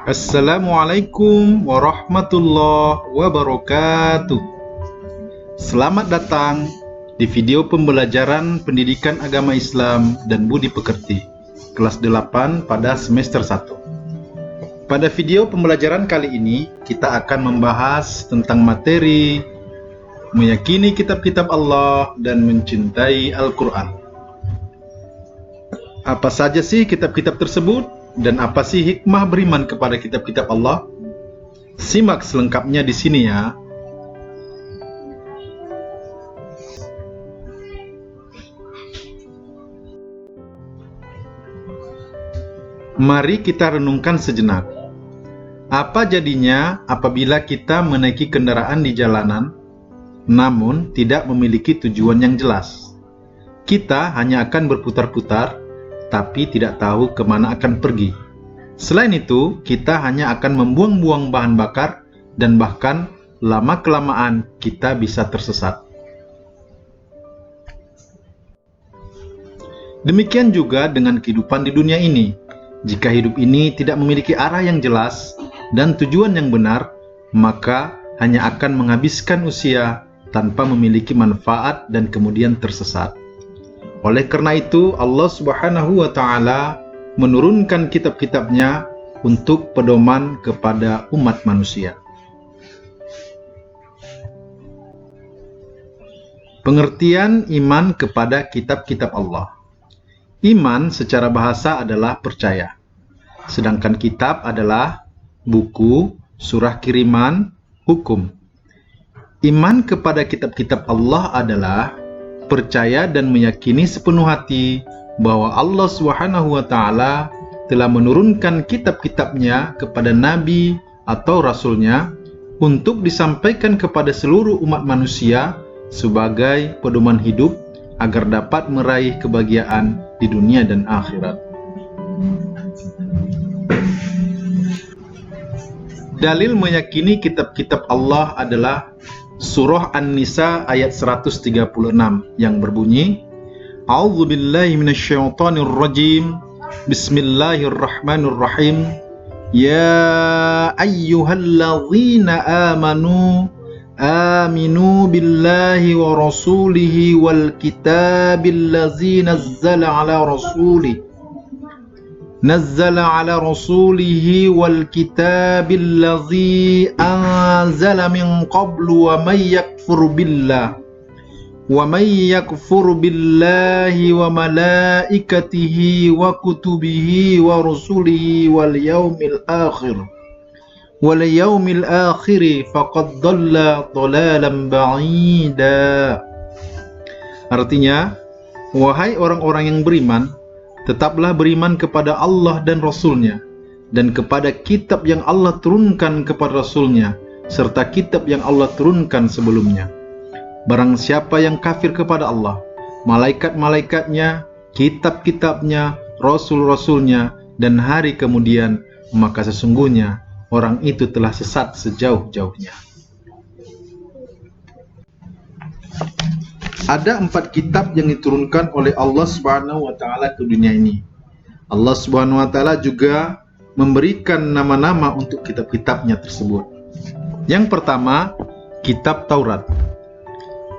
Assalamualaikum warahmatullahi wabarakatuh. Selamat datang di video pembelajaran Pendidikan Agama Islam dan Budi Pekerti kelas 8 pada semester 1. Pada video pembelajaran kali ini kita akan membahas tentang materi meyakini kitab-kitab Allah dan mencintai Al-Quran. Apa saja sih kitab-kitab tersebut? Dan apa sih hikmah beriman kepada kitab-kitab Allah? Simak selengkapnya di sini ya. Mari kita renungkan sejenak. Apa jadinya apabila kita menaiki kendaraan di jalanan, namun tidak memiliki tujuan yang jelas? Kita hanya akan berputar-putar, tapi tidak tahu kemana akan pergi. Selain itu, kita hanya akan membuang-buang bahan bakar dan bahkan lama-kelamaan kita bisa tersesat. Demikian juga dengan kehidupan di dunia ini. Jika hidup ini tidak memiliki arah yang jelas dan tujuan yang benar, maka hanya akan menghabiskan usia tanpa memiliki manfaat dan kemudian tersesat. Oleh karena itu, Allah Subhanahu wa Ta'ala menurunkan kitab-kitabnya untuk pedoman kepada umat manusia. Pengertian iman kepada kitab-kitab Allah. Iman secara bahasa adalah percaya, sedangkan kitab adalah buku, surah kiriman, hukum. Iman kepada kitab-kitab Allah adalah percaya dan meyakini sepenuh hati bahwa Allah Subhanahu wa Ta'ala telah menurunkan kitab-kitabnya kepada nabi atau rasulnya untuk disampaikan kepada seluruh umat manusia sebagai pedoman hidup agar dapat meraih kebahagiaan di dunia dan akhirat. Dalil meyakini kitab-kitab Allah adalah Surah An-Nisa ayat 136 yang berbunyi, A'udzubillahi minasyaitonirrajim, Bismillahirrahmanirrahim, Ya ayyuhalladzina amanu, aminu billahi wa rasulihi wal kitabil ladzi nazzala ala rasulihi wal kitabil ladzi anzala min qablu wa may yakfur billahi wa malaikatihi wa kutubihi wa rusulihi wal yawmil akhir faqad dhalla dhalalan ba'ida. Artinya, wahai orang-orang yang beriman, tetaplah beriman kepada Allah dan Rasul-Nya, dan kepada kitab yang Allah turunkan kepada Rasul-Nya, serta kitab yang Allah turunkan sebelumnya. Barang siapa yang kafir kepada Allah, malaikat-malaikatnya, kitab-kitabnya, Rasul-Rasul-Nya, dan hari kemudian, maka sesungguhnya orang itu telah sesat sejauh-jauhnya. Ada 4 kitab yang diturunkan oleh Allah Subhanahu wa Ta'ala ke dunia ini. Allah Subhanahu wa Ta'ala juga memberikan nama-nama untuk kitab-kitabnya tersebut. Yang pertama, kitab Taurat.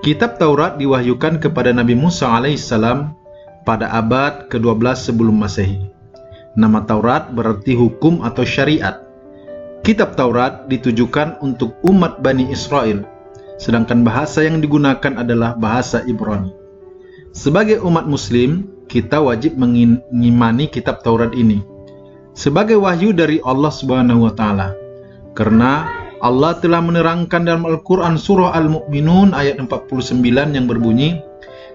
Kitab Taurat diwahyukan kepada Nabi Musa alaihissalam pada abad ke-12 sebelum Masehi. Nama Taurat berarti hukum atau syariat. Kitab Taurat ditujukan untuk umat Bani Israel, sedangkan bahasa yang digunakan adalah bahasa Ibrani. Sebagai umat muslim, kita wajib mengimani kitab Taurat ini sebagai wahyu dari Allah Subhanahu wa Ta'ala, karena Allah telah menerangkan dalam Al-Quran surah Al-Mu'minun ayat 49 yang berbunyi,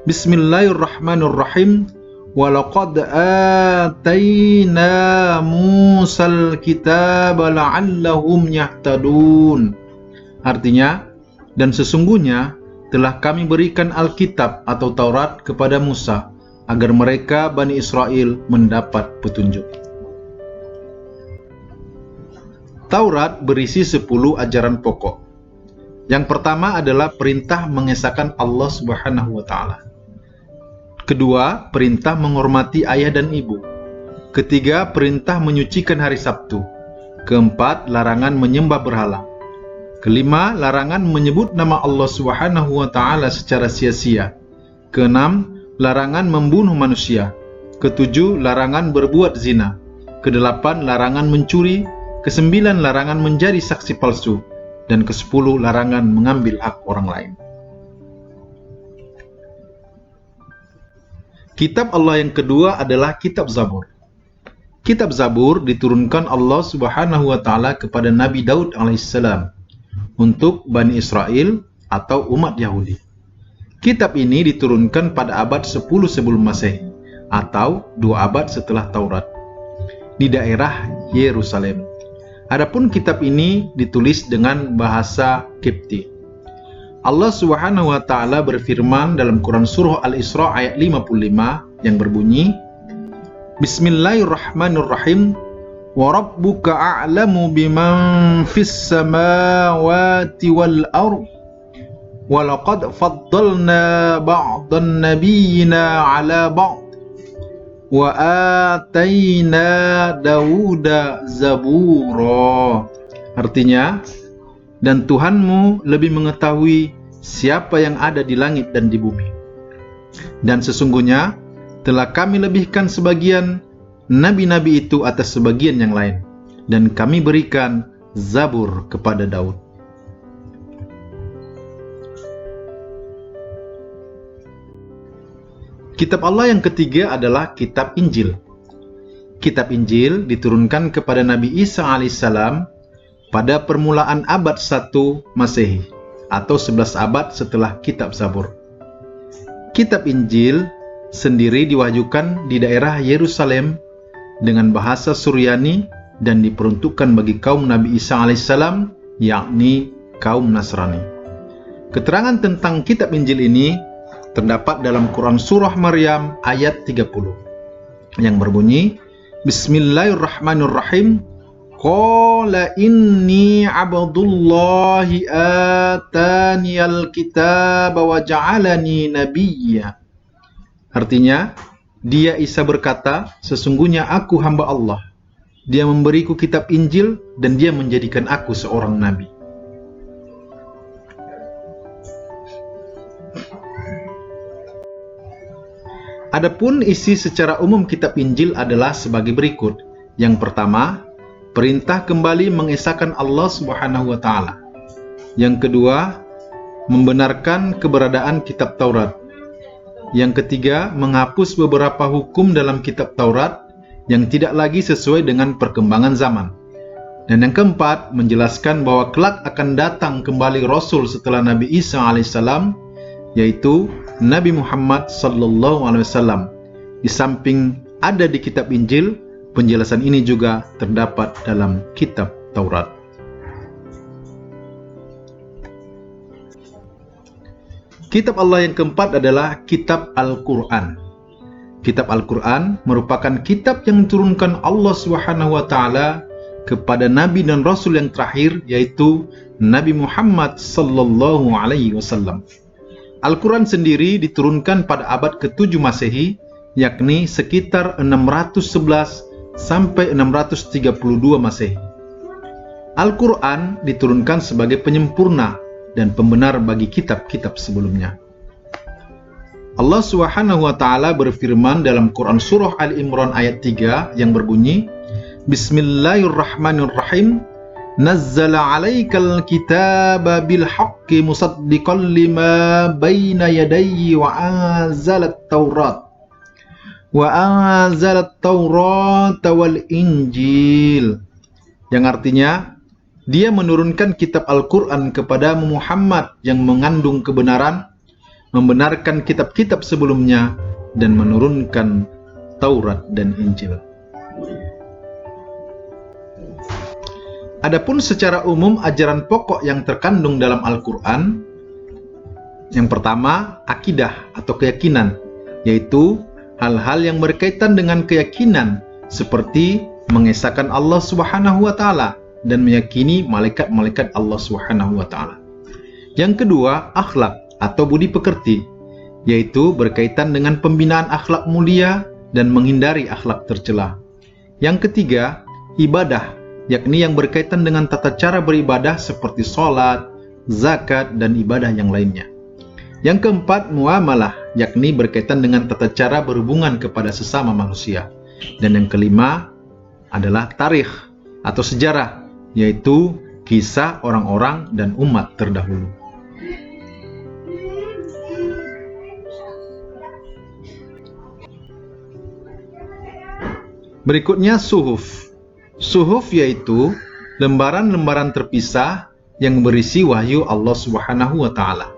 Bismillahirrahmanirrahim, Walaqad atayna Musal kitaba la'allahum yahtadun. Artinya, dan sesungguhnya telah kami berikan Alkitab atau Taurat kepada Musa agar mereka Bani Israel mendapat petunjuk. Taurat berisi 10 ajaran pokok. Yang pertama adalah perintah mengesahkan Allah Subhanahu wa Ta'ala. Kedua, perintah menghormati ayah dan ibu. Ketiga, perintah menyucikan hari Sabtu. Keempat, larangan menyembah berhala. Kelima, larangan menyebut nama Allah Subhanahu wa Ta'ala secara sia-sia. Keenam, larangan membunuh manusia. Ketujuh, larangan berbuat zina. Kedelapan, larangan mencuri. Kesembilan, larangan menjadi saksi palsu. Dan kesepuluh, larangan mengambil hak orang lain. Kitab Allah yang kedua adalah Kitab Zabur. Kitab Zabur diturunkan Allah Subhanahu wa Ta'ala kepada Nabi Daud alaihissalam untuk Bani Israel atau umat Yahudi. Kitab ini diturunkan pada abad 10 sebelum Masehi atau 2 abad setelah Taurat di daerah Yerusalem. Adapun kitab ini ditulis dengan bahasa Kipti. Allah Subhanahu wa Ta'ala berfirman dalam Quran surah Al-Isra ayat 55 yang berbunyi, Bismillahirrahmanirrahim. Wa rabbuka a'lamu biman fis samawati wal ardh wa laqad faddalna ba'dan nabiyyina 'ala ba'd wa atayna Dauda zabura. Artinya, dan Tuhanmu lebih mengetahui siapa yang ada di langit dan di bumi. Dan sesungguhnya telah kami lebihkan sebagian nabi-nabi itu atas sebagian yang lain, dan kami berikan Zabur kepada Daud. Kitab Allah yang ketiga adalah Kitab Injil. Kitab Injil diturunkan kepada Nabi Isa alaihissalam pada permulaan abad 1 Masehi atau 11 abad setelah Kitab Zabur. Kitab Injil sendiri diwahyukan di daerah Yerusalem dengan bahasa Suryani dan diperuntukkan bagi kaum Nabi Isa alaihissalam, yakni kaum Nasrani. Keterangan tentang kitab Injil ini terdapat dalam Quran surah Maryam ayat 30 yang berbunyi, Bismillahirrahmanirrahim. Qala inni abdullahi ataniyal kitaba wa ja'alani nabiyya. Artinya, dia Isa berkata, sesungguhnya aku hamba Allah. Dia memberiku kitab Injil dan dia menjadikan aku seorang nabi. Adapun isi secara umum kitab Injil adalah sebagai berikut. Yang pertama, perintah kembali mengesahkan Allah Subhanahu wa Ta'ala. Yang kedua, membenarkan keberadaan kitab Taurat. Yang ketiga, menghapus beberapa hukum dalam kitab Taurat yang tidak lagi sesuai dengan perkembangan zaman. Dan yang keempat, menjelaskan bahwa kelak akan datang kembali Rasul setelah Nabi Isa alaihissalam, yaitu Nabi Muhammad sallallahu alaihi wasallam. Di samping ada di kitab Injil, penjelasan ini juga terdapat dalam kitab Taurat. Kitab Allah yang keempat adalah Kitab Al-Quran. Kitab Al-Quran merupakan kitab yang diturunkan Allah Subhanahu wa Ta'ala kepada Nabi dan Rasul yang terakhir, yaitu Nabi Muhammad sallallahu alaihi wasallam. Al-Quran sendiri diturunkan pada abad ke-7 Masehi, yakni sekitar 611 sampai 632 Masehi. Al-Quran diturunkan sebagai penyempurna dan pembenar bagi kitab-kitab sebelumnya. Allah Subhanahu wa Ta'ala berfirman dalam Quran surah Ali Imran ayat 3 yang berbunyi, Bismillahirrahmanirrahim. Nazzala 'alaikal kitaba bil haqqi musaddiqan lima baina yadayhi wa anzalat Taurat wal Injil. Yang artinya, Dia menurunkan kitab Al-Quran kepada Muhammad yang mengandung kebenaran, membenarkan kitab-kitab sebelumnya, dan menurunkan Taurat dan Injil. Adapun secara umum ajaran pokok yang terkandung dalam Al-Quran, yang pertama, akidah atau keyakinan, yaitu hal-hal yang berkaitan dengan keyakinan seperti mengesahkan Allah Subhanahu wa Ta'ala dan meyakini malaikat-malaikat Allah Subhanahu wa Ta'ala. Yang kedua, akhlak atau budi pekerti, yaitu berkaitan dengan pembinaan akhlak mulia dan menghindari akhlak tercela. Yang ketiga, ibadah yakni yang berkaitan dengan tata cara beribadah seperti sholat, zakat, dan ibadah yang lainnya. Yang keempat, muamalah, yakni berkaitan dengan tata cara berhubungan kepada sesama manusia. Dan yang kelima adalah tarikh atau sejarah, yaitu kisah orang-orang dan umat terdahulu. Berikutnya suhuf. Suhuf yaitu lembaran-lembaran terpisah yang berisi wahyu Allah Subhanahu wa taala.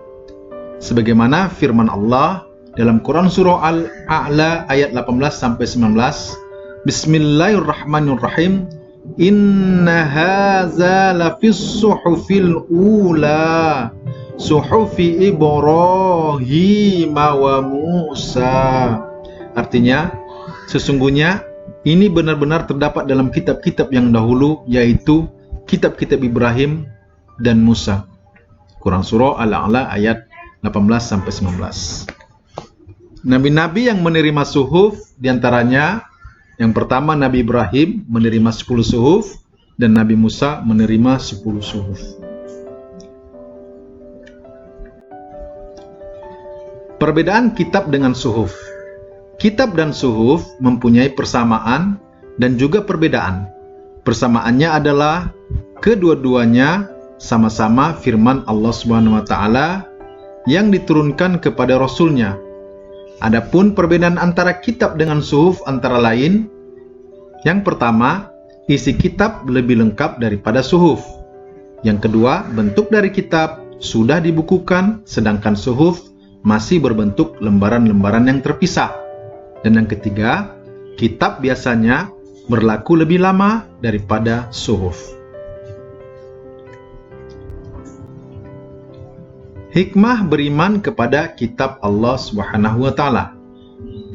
Sebagaimana firman Allah dalam Quran surah Al-A'la ayat 18 sampai 19, Bismillahirrahmanirrahim. Inna hadza lafis suhufil ula, suhufi Ibrahim wa Musa. Artinya, sesungguhnya ini benar-benar terdapat dalam kitab-kitab yang dahulu, yaitu kitab-kitab Ibrahim dan Musa. Quran surah Al-A'la ayat 18-19. Nabi-nabi yang menerima suhuf diantaranya, yang pertama Nabi Ibrahim menerima 10 suhuf dan Nabi Musa menerima 10 suhuf. Perbedaan kitab dengan suhuf. Kitab dan suhuf mempunyai persamaan dan juga perbedaan. Persamaannya adalah kedua-duanya sama-sama firman Allah Subhanahu wa taala yang diturunkan kepada Rasul-Nya. Adapun perbedaan antara kitab dengan suhuf antara lain, yang pertama, isi kitab lebih lengkap daripada suhuf. Yang kedua, bentuk dari kitab sudah dibukukan, sedangkan suhuf masih berbentuk lembaran-lembaran yang terpisah. Dan yang ketiga, kitab biasanya berlaku lebih lama daripada suhuf. Hikmah beriman kepada kitab Allah Subhanahu wa taala.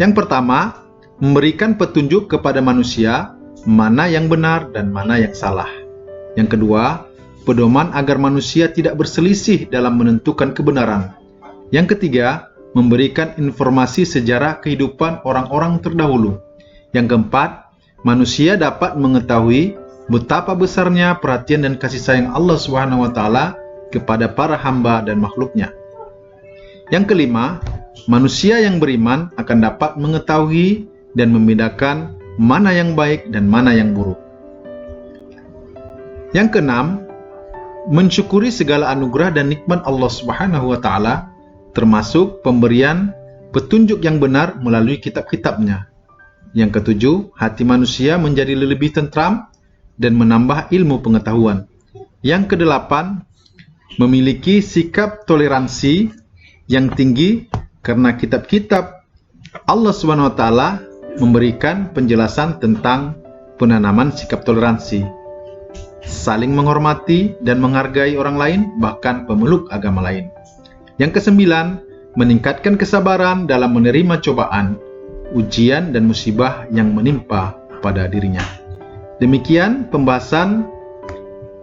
Yang pertama, memberikan petunjuk kepada manusia mana yang benar dan mana yang salah. Yang kedua, pedoman agar manusia tidak berselisih dalam menentukan kebenaran. Yang ketiga, memberikan informasi sejarah kehidupan orang-orang terdahulu. Yang keempat, manusia dapat mengetahui betapa besarnya perhatian dan kasih sayang Allah Subhanahu wa taala kepada para hamba dan makhluknya. Yang kelima, manusia yang beriman akan dapat mengetahui dan membedakan mana yang baik dan mana yang buruk. Yang keenam, mensyukuri segala anugerah dan nikmat Allah Subhanahu wa taala, termasuk pemberian petunjuk yang benar melalui kitab-kitabnya. Yang ketujuh, hati manusia menjadi lebih tentram dan menambah ilmu pengetahuan. Yang kedelapan, memiliki sikap toleransi yang tinggi karena kitab-kitab Allah Subhanahu wa taala memberikan penjelasan tentang penanaman sikap toleransi, saling menghormati dan menghargai orang lain, bahkan pemeluk agama lain. Yang kesembilan, meningkatkan kesabaran dalam menerima cobaan, ujian dan musibah yang menimpa pada dirinya. Demikian pembahasan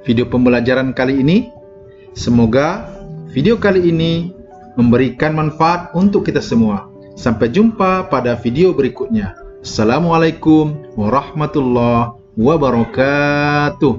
video pembelajaran kali ini. Semoga video kali ini memberikan manfaat untuk kita semua. Sampai jumpa pada video berikutnya. Assalamualaikum warahmatullahi wabarakatuh.